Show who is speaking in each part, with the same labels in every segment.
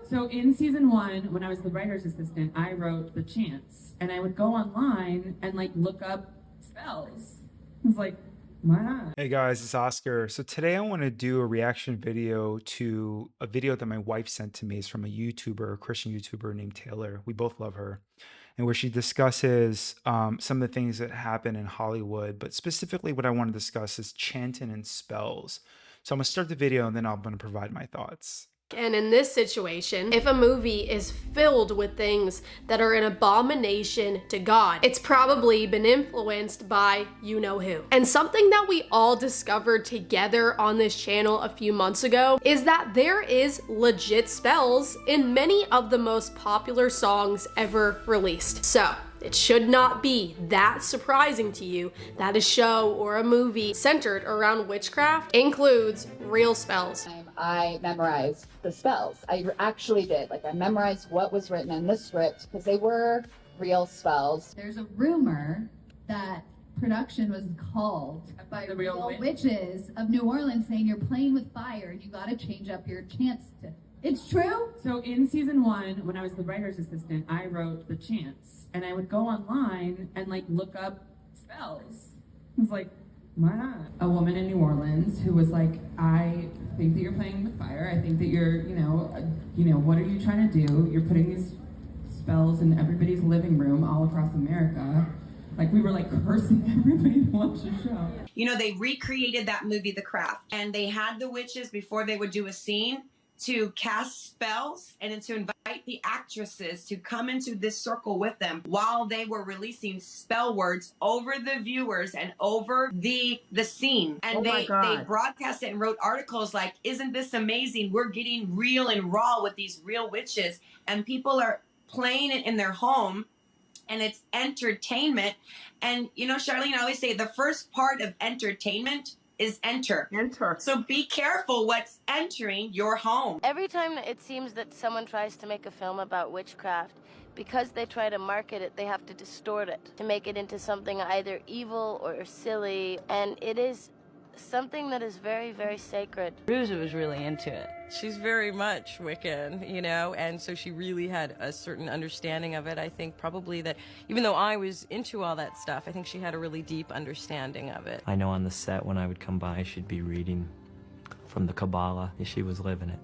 Speaker 1: So in season 1, when I was the writer's assistant, I wrote the chants, and I would go online and like look up spells. I was like, why not?
Speaker 2: Hey guys, it's Oscar. So today I want to do a reaction video to a video that my wife sent to me. It's from a YouTuber, a Christian YouTuber named Taylor. We both love her. And where she discusses some of the things that happen in Hollywood, but specifically what I want to discuss is chanting and spells. So I'm going to start the video and then I'm going to provide my thoughts.
Speaker 3: And in this situation, if a movie is filled with things that are an abomination to God, it's probably been influenced by you know who. And something that we all discovered together on this channel a few months ago is that there is legit spells in many of the most popular songs ever released. So it should not be that surprising to you that a show or a movie centered around witchcraft includes real spells.
Speaker 4: I memorized the spells. I actually did. Like, I memorized what was written in the script because they were real spells.
Speaker 5: There's a rumor that production was called by the real witches of New Orleans saying you're playing with fire and you got to change up your chants to. It's true?
Speaker 1: So in season 1, when I was the writer's assistant, I wrote the chants, and I would go online and like look up spells. I was like, why not? A woman in New Orleans who was like, I think that you're playing with fire. I think that you're, what are you trying to do? You're putting these spells in everybody's living room all across America. Like, we were like cursing everybody to watch the show.
Speaker 6: You know, they recreated that movie, The Craft, and they had the witches before they would do a scene to cast spells and then to invite the actresses to come into this circle with them while they were releasing spell words over the viewers and over the scene. And they broadcast it and wrote articles like, isn't this amazing? We're getting real and raw with these real witches, and people are playing it in their home, and it's entertainment. And you know, Charlene, I always say the first part of entertainment is enter. So be careful what's entering your home.
Speaker 7: Every time it seems that someone tries to make a film about witchcraft, because they try to market it, they have to distort it to make it into something either evil or silly, and it is something that is very, very sacred.
Speaker 8: Ruza was really into it. She's very much Wiccan, you know, and so she really had a certain understanding of it. I think probably that even though I was into all that stuff, I think she had a really deep understanding of it.
Speaker 9: I know on the set when I would come by, she'd be reading from the Kabbalah. She was living it.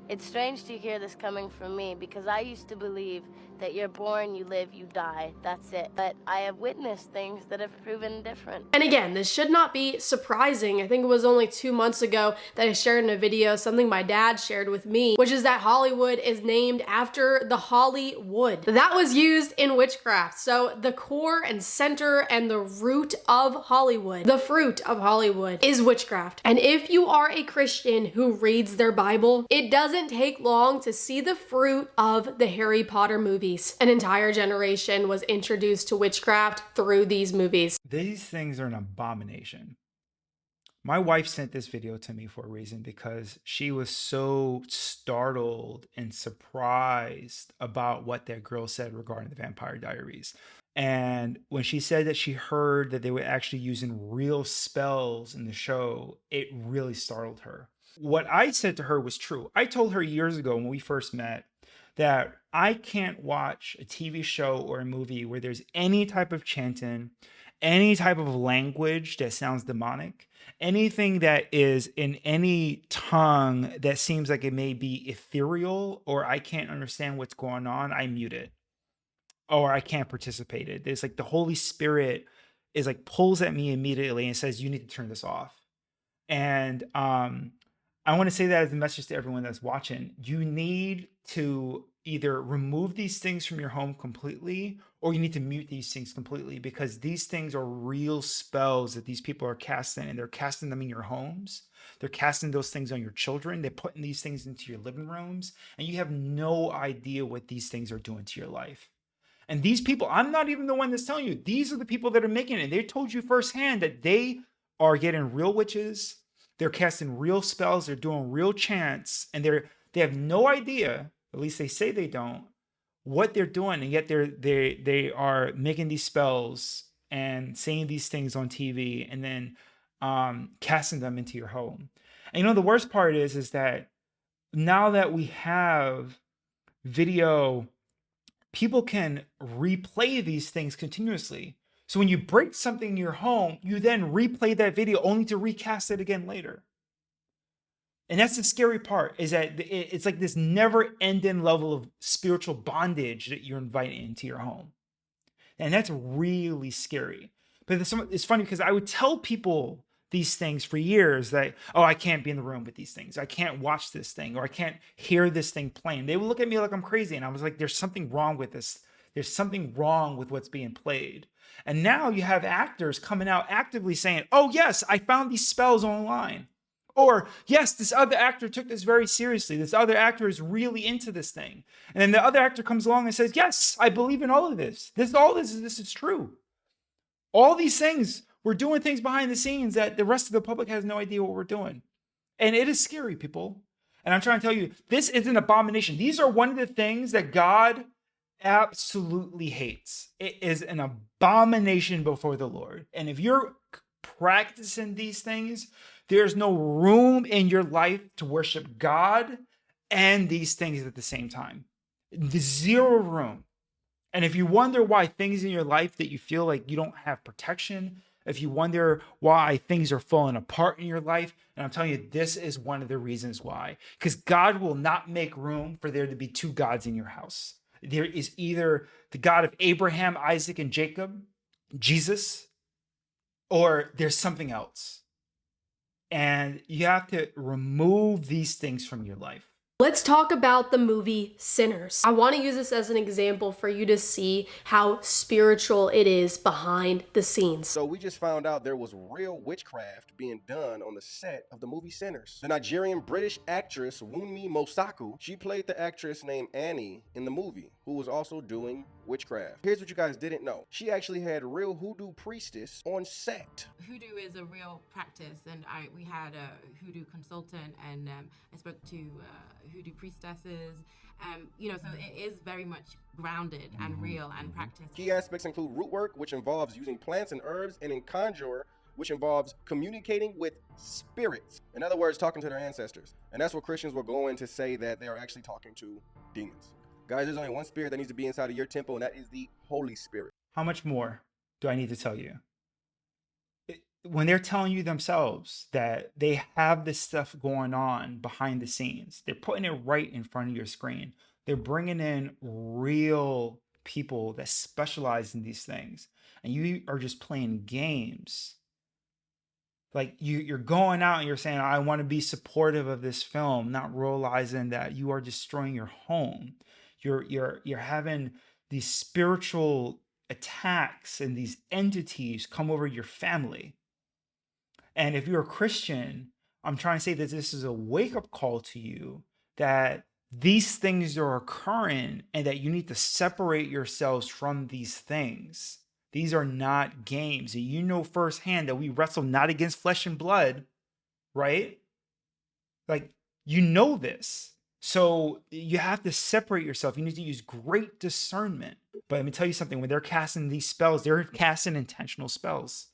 Speaker 7: It's strange to hear this coming from me because I used to believe that you're born, you live, you die, that's it. But I have witnessed things that have proven different.
Speaker 3: And again, this should not be surprising. I think it was only 2 months ago that I shared in a video something my dad shared with me, which is that Hollywood is named after the holly wood that was used in witchcraft. So the core and center and the root of Hollywood, the fruit of Hollywood, is witchcraft. And if you are a Christian who reads their Bible, it doesn't take long to see the fruit of the Harry Potter movies. An entire generation was introduced to witchcraft through these movies.
Speaker 2: These things are an abomination. My wife sent this video to me for a reason, because she was so startled and surprised about what that girl said regarding the Vampire Diaries. And when she said that she heard that they were actually using real spells in the show, it really startled her. What I said to her was true. I told her years ago when we first met that I can't watch a TV show or a movie where there's any type of chanting, any type of language that sounds demonic, anything that is in any tongue that seems like it may be ethereal or I can't understand what's going on, I mute it or I can't participate in it. It's like the Holy Spirit is like pulls at me immediately and says, you need to turn this off. And I want to say that as a message to everyone that's watching. You need to either remove these things from your home completely, or you need to mute these things completely, because these things are real spells that these people are casting, and they're casting them in your homes. They're casting those things on your children. They're putting these things into your living rooms, and you have no idea what these things are doing to your life. And these people, I'm not even the one that's telling you. These are the people that are making it. They told you firsthand that they are getting real witches. They're casting real spells. They're doing real chants, and they have no idea, at least they say they don't, what they're doing, and yet they are making these spells and saying these things on TV, and then casting them into your home. And you know, the worst part is that now that we have video, people can replay these things continuously. So when you break something in your home, you then replay that video only to recast it again later. And that's the scary part, is that it's like this never-ending level of spiritual bondage that you're inviting into your home. And that's really scary. But it's funny because I would tell people these things for years that, oh, I can't be in the room with these things. I can't watch this thing, or I can't hear this thing playing. They would look at me like I'm crazy. And I was like, there's something wrong with this. There's something wrong with what's being played. And now you have actors coming out actively saying, oh, yes, I found these spells online. Or, yes, this other actor took this very seriously. This other actor is really into this thing. And then the other actor comes along and says, yes, I believe in all of this. This is true. All these things, we're doing things behind the scenes that the rest of the public has no idea what we're doing. And it is scary, people. And I'm trying to tell you, this is an abomination. These are one of the things that God absolutely hates. It is an abomination before the Lord. And if you're practicing these things, there's no room in your life to worship God and these things at the same time. Zero room. And if you wonder why things in your life that you feel like you don't have protection, if you wonder why things are falling apart in your life, and I'm telling you, this is one of the reasons why. Because God will not make room for there to be two gods in your house. There is either the God of Abraham, Isaac, and Jacob, Jesus, or there's something else. And you have to remove these things from your life.
Speaker 3: Let's talk about the movie Sinners. I want to use this as an example for you to see how spiritual it is behind the scenes.
Speaker 10: So we just found out there was real witchcraft being done on the set of the movie Sinners. The Nigerian British actress Wunmi Mosaku, she played the actress named Annie in the movie, who was also doing witchcraft. Here's what you guys didn't know. She actually had real hoodoo priestess on set.
Speaker 11: Hoodoo is a real practice, and we had a hoodoo consultant, and I spoke to hoodoo priestesses. So it is very much grounded and real and practiced.
Speaker 10: Key aspects include root work, which involves using plants and herbs, and in conjure, which involves communicating with spirits. In other words, talking to their ancestors. And that's what Christians will go in to say that they are actually talking to demons. Guys, there's only one spirit that needs to be inside of your temple, and that is the Holy Spirit.
Speaker 2: How much more do I need to tell you? When they're telling you themselves that they have this stuff going on behind the scenes, they're putting it right in front of your screen. They're bringing in real people that specialize in these things, and you are just playing games. Like you're going out and you're saying, I want to be supportive of this film, not realizing that you are destroying your home. You're having these spiritual attacks and these entities come over your family. And if you're a Christian, I'm trying to say that this is a wake-up call to you, that these things are occurring and that you need to separate yourselves from these things. These are not games. And you know firsthand that we wrestle not against flesh and blood, right? Like, you know this. So you have to separate yourself. You need to use great discernment. But let me tell you something. When they're casting these spells, they're casting intentional spells.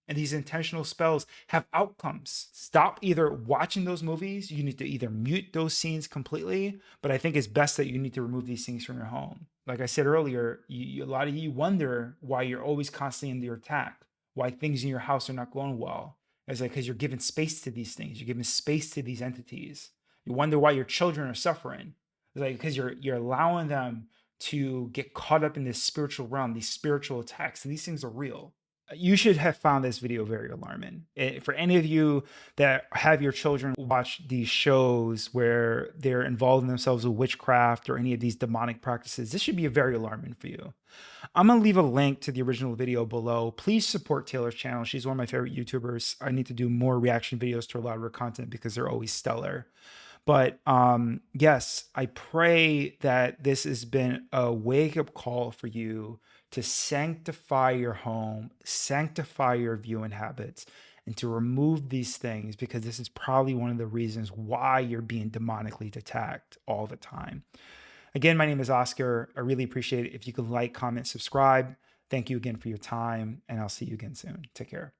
Speaker 2: And these intentional spells have outcomes. Stop either watching those movies. You need to either mute those scenes completely. But I think it's best that you need to remove these things from your home. Like I said earlier, a lot of you wonder why you're always constantly under attack, why things in your house are not going well. It's like because you're giving space to these things. You're giving space to these entities. You wonder why your children are suffering. It's like because you're allowing them to get caught up in this spiritual realm, these spiritual attacks. And these things are real. You should have found this video very alarming. For any of you that have your children watch these shows where they're involving themselves with witchcraft or any of these demonic practices, this should be very alarming for you. I'm going to leave a link to the original video below. Please support Taylor's channel. She's one of my favorite YouTubers. I need to do more reaction videos to a lot of her content because they're always stellar. But yes, I pray that this has been a wake-up call for you to sanctify your home, sanctify your viewing habits, and to remove these things, because this is probably one of the reasons why you're being demonically attacked all the time. Again, my name is Oscar. I really appreciate it if you could like, comment, subscribe. Thank you again for your time, and I'll see you again soon. Take care.